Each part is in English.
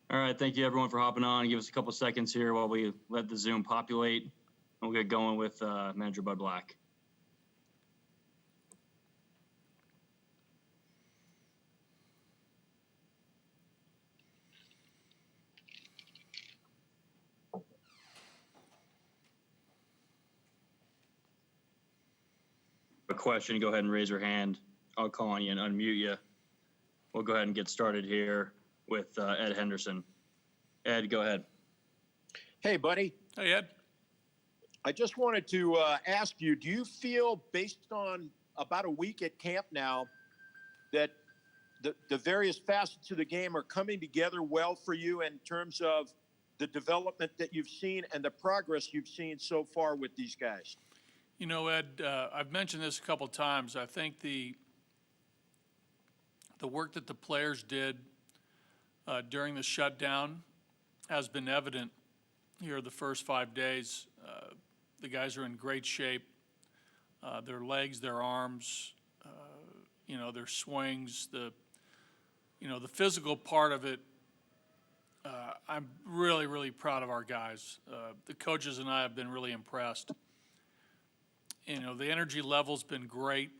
All right, thank you everyone for hopping on. Give us a couple seconds here while we let the Zoom populate, and we'll get going with Manager Bud Black. A question, go ahead and raise your hand. I'll call on you and unmute you. We'll go ahead and get started here with Ed Henderson. Ed, go ahead. Hey, buddy. Hey, Ed. I just wanted to ask you, do you feel, based on about a week at camp now, that the various facets of the game are coming together well for you in terms of the development that you've seen and the progress you've seen so far with these guys? You know, Ed, I've mentioned this a couple times. I think the work that the players did during the shutdown has been evident here the first 5 days. The guys are in great shape. Their legs, their arms, their swings, the physical part of it. I'm really, really proud of our guys. The coaches and I have been really impressed. The energy level's been great.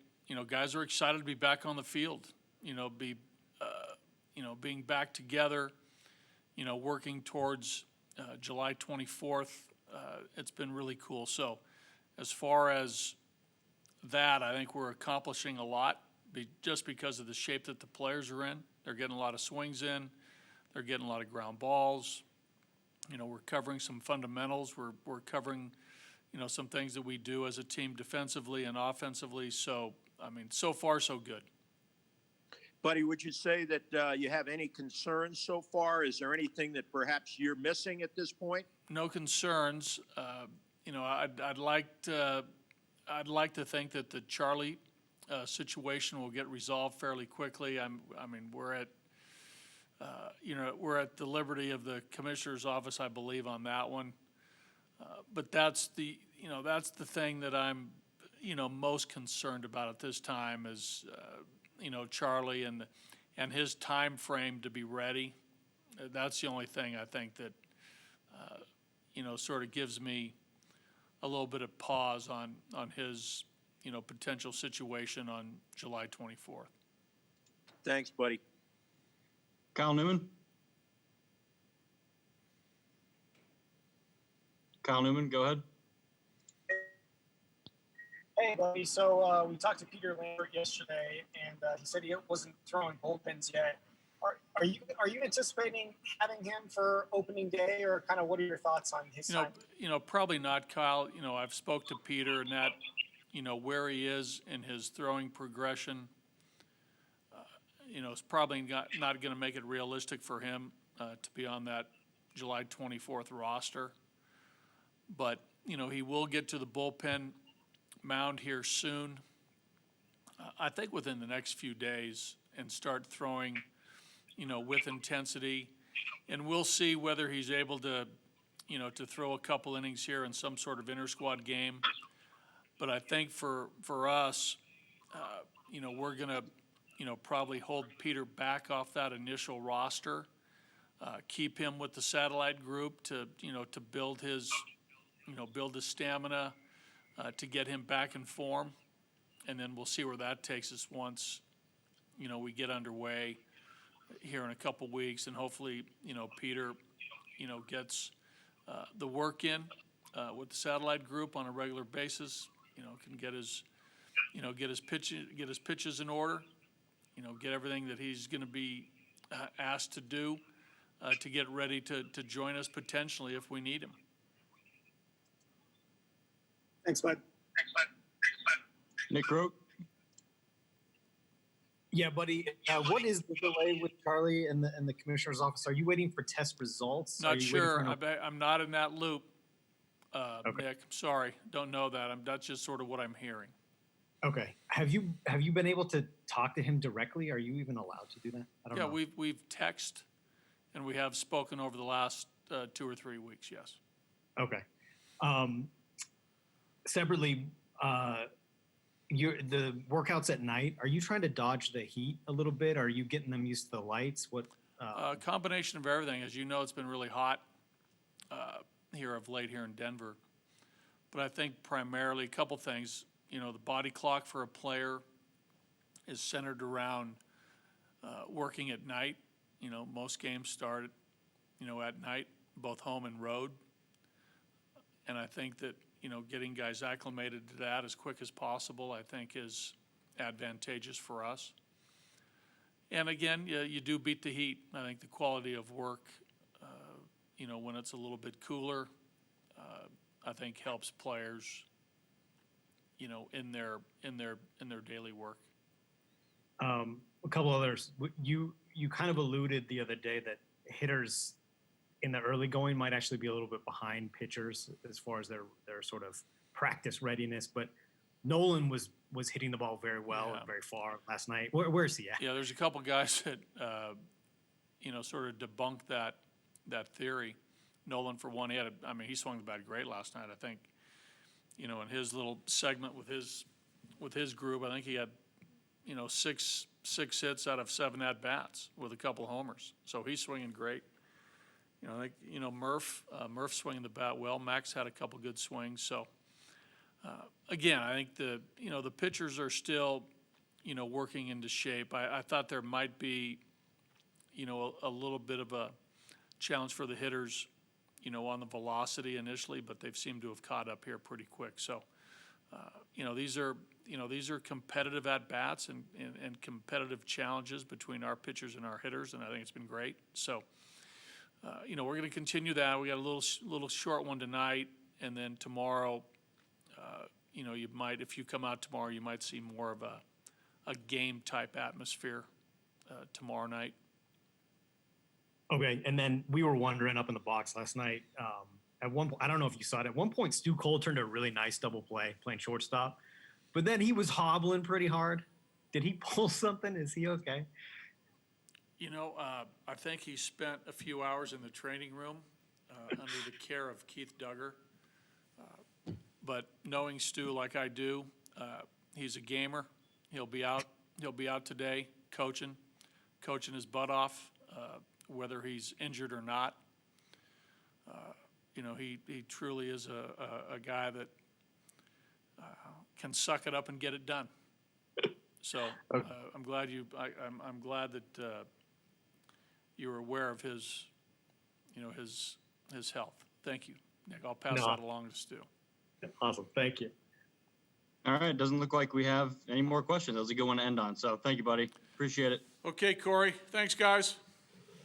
Guys are excited to be back on the field. Being back together. Working towards July 24th. It's been really cool. So, as far as that, I think we're accomplishing a lot just because of the shape that the players are in. They're getting a lot of swings in. They're getting a lot of ground balls. We're covering some fundamentals. We're covering, some things that we do as a team defensively and offensively. So, so far, so good. Buddy, would you say that you have any concerns so far? Is there anything that perhaps you're missing at this point? No concerns. I'd like to think that the Charlie situation will get resolved fairly quickly. We're at the liberty of the commissioner's office, I believe, on that one. But that's the thing that I'm, most concerned about at this time is, Charlie and his time frame to be ready. That's the only thing I think that, sort of gives me a little bit of pause on his, potential situation on July 24th. Thanks, buddy. Kyle Newman. Kyle Newman, go ahead. Hey, buddy. So we talked to Peter Lambert yesterday, and he said he wasn't throwing bullpens yet. Are you anticipating having him for opening day, or kind of what are your thoughts on his time? Probably not, Kyle. I've spoke to Peter, and that, where he is in his throwing progression, it's probably not going to make it realistic for him to be on that July 24th roster. But, he will get to the bullpen mound here soon. I think within the next few days, and start throwing, with intensity. And we'll see whether he's able to, to throw a couple innings here in some sort of inter-squad game. But I think for us, we're going to, probably hold Peter back off that initial roster, keep him with the satellite group to, to build his stamina, to get him back in form. And then we'll see where that takes us once, we get underway here in a couple weeks. And hopefully, Peter, gets the work in with the satellite group on a regular basis, can get his pitches in order, get everything that he's going to be asked to do to get ready to join us potentially if we need him. Thanks, bud. Nick Grote. Yeah, buddy. What is the delay with Charlie and the commissioner's office? Are you waiting for test results? Not sure. I'm not in that loop, Okay. Nick. I'm sorry. Don't know that. That's just sort of what I'm hearing. Okay. Have you been able to talk to him directly? Are you even allowed to do that? I don't know. We've texted, and we have spoken over the last 2 or 3 weeks. Yes. Okay. Separately, the workouts at night. Are you trying to dodge the heat a little bit? Are you getting them used to the lights? What? A combination of everything. As you know, it's been really hot here of late here in Denver. But I think primarily a couple things. You know, the body clock for a player is centered around working at night. You know, most games start, at night, both home and road. And I think that, getting guys acclimated to that as quick as possible, I think is advantageous for us. And again, you do beat the heat. I think the quality of work, when it's a little bit cooler, I think helps players, in their daily work. A couple others. You kind of alluded the other day that hitters in the early going might actually be a little bit behind pitchers as far as their sort of practice readiness, but Nolan was hitting the ball very well and very far last night. Where's he at? Yeah, there's a couple guys that sort of debunked that theory. Nolan, for one, he swung the bat great last night. I think, in his little segment with his group, I think he had, six hits out of 7 at bats with a couple homers. So he's swinging great. I think Murph swinging the bat well. Max had a couple good swings. So again, I think the pitchers are still working into shape. I thought there might be a little bit of a challenge for the hitters on the velocity initially, but they've seemed to have caught up here pretty quick. So these are competitive at bats and competitive challenges between our pitchers and our hitters, and I think it's been great. So. We're going to continue that. We got a little short one tonight, and then tomorrow, you might, if you come out tomorrow, you might see more of a game type atmosphere tomorrow night. Okay, and then we were wondering up in the box last night. At one point, I don't know if you saw it. At one point, Stu Cole turned a really nice double play playing shortstop, but then he was hobbling pretty hard. Did he pull something? Is he okay? I think he spent a few hours in the training room under the care of Keith Duggar. But knowing Stu like I do, he's a gamer. He'll be out today coaching his butt off, whether he's injured or not. He truly is a guy that can suck it up and get it done. So I'm glad I'm glad that you were aware of his health. Thank you, Nick. I'll pass that along to Stu. Awesome. Thank you. All right. Doesn't look like we have any more questions. That was a good one to end on. So thank you, buddy. Appreciate it. Okay, Corey. Thanks, guys.